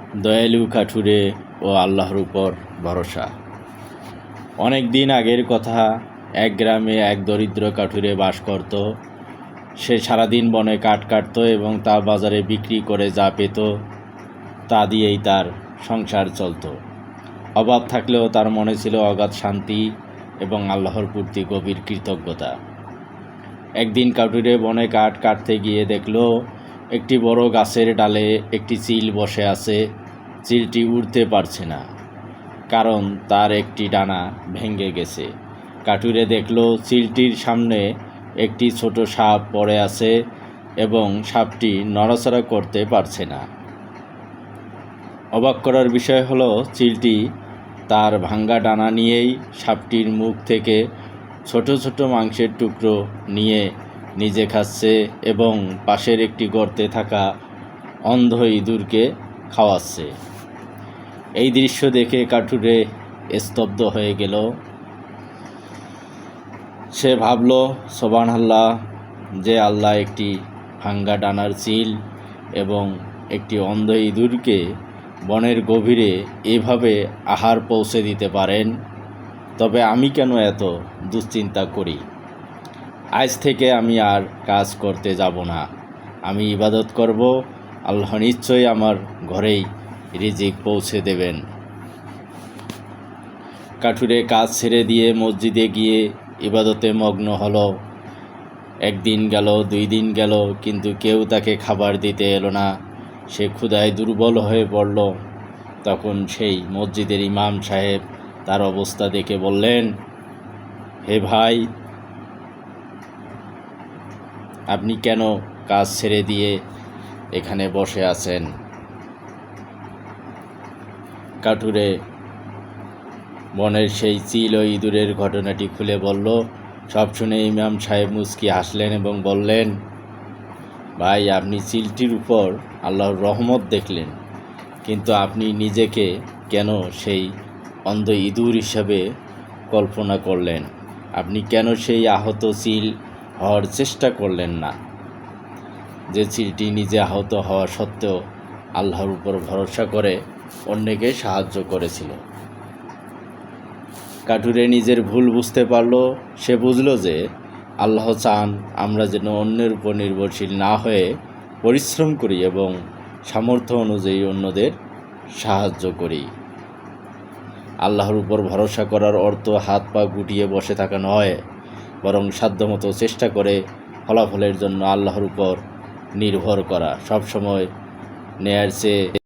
দয়ালু কাঠুরে ও আল্লাহর উপর ভরসা। অনেক দিন আগের কথা, এক গ্রামে এক দরিদ্র কাঠুরে বাস করত। সে সারাদিন বনে কাঠ কাটত এবং তা বাজারে বিক্রি করে যা পেত তা দিয়েই তার সংসার চলত। অভাব থাকলেও তার মনে ছিল অগাধ শান্তি এবং আল্লাহর প্রতি গভীর কৃতজ্ঞতা। একদিন কাঠুরে বনে কাঠ কাটতে গিয়ে দেখল একটি বড় গাছের ডালে একটি চিল বসে আছে। চিলটি উড়তে পারছে না, কারণ তার একটি ডানা ভেঙে গেছে। কাঠুরে দেখল চিলটির সামনে একটি ছোট সাপ পড়ে আছে এবং সাপটি নড়াচড়া করতে পারছে না। অবাক করার বিষয় হলো, চিলটি তার ভাঙ্গা ডানা নিয়েই সাপটির মুখ থেকে ছোট ছোট মাংসের টুকরো নিয়ে নিজে খাচ্ছে এবং পাশের একটি গর্তে থাকা অন্ধ ইঁদুরকে খাওয়াচ্ছে। এই দৃশ্য দেখে কাঠুরে স্তব্ধ হয়ে গেল। সে ভাবল, সুবহানাল্লাহ, যে আল্লাহ একটি ভাঙ্গা ডানার চিল এবং একটি অন্ধ ইঁদুরকে বনের গভীরে এভাবে আহার পৌঁছে দিতে পারেন, তবে আমি কেন এত দুশ্চিন্তা করি? আজ থেকে আমি আর কাজ করতে যাব না, আমি ইবাদত করব। আল্লাহ নিশ্চয়ই আমার ঘরেই রিজিক পৌঁছে দেবেন। কাঠুরে কাজ ছেড়ে দিয়ে মসজিদে গিয়ে ইবাদতে মগ্ন হলো। একদিন গেল, 2 দিন গেল, কিন্তু কেউ তাকে খাবার দিতে এলো না। সে ক্ষুধায় দুর্বল হয়ে পড়ল। তখন সেই মসজিদের ইমাম সাহেব তার অবস্থা দেখে বললেন, হে ভাই, আপনি কেন কাজ ছেড়ে দিয়ে এখানে বসে আছেন? কাঠুরে বনের সেই চিল ও ইঁদুরের ঘটনাটি খুলে বলল। সব শুনে ইমাম সাহেব মুচকি হাসলেন এবং বললেন, ভাই, আপনি চিলটির উপর আল্লাহর রহমত দেখলেন, কিন্তু আপনি নিজেকে কেন সেই অন্ধ ইঁদুর হিসাবে কল্পনা করলেন? আপনি কেন সেই আহত চিল হওয়ার চেষ্টা করলেন না, যে চিলটি নিজে আহত হওয়া সত্ত্বেও আল্লাহর উপর ভরসা করে অন্যকে সাহায্য করেছিল? কাঠুরে নিজের ভুল বুঝতে পারল। সে বুঝল যে আল্লাহ চান আমরা যেন অন্যের উপর নির্ভরশীল না হয়ে পরিশ্রম করি এবং সামর্থ্য অনুযায়ী অন্যদের সাহায্য করি। আল্লাহর উপর ভরসা করার অর্থ হাত পা গুটিয়ে বসে থাকা নয়, বরং সাধ্যমতো চেষ্টা করে ফলাফলের জন্য আল্লাহর উপর নির্ভর করা। সবসময় নেয়ার চেয়ে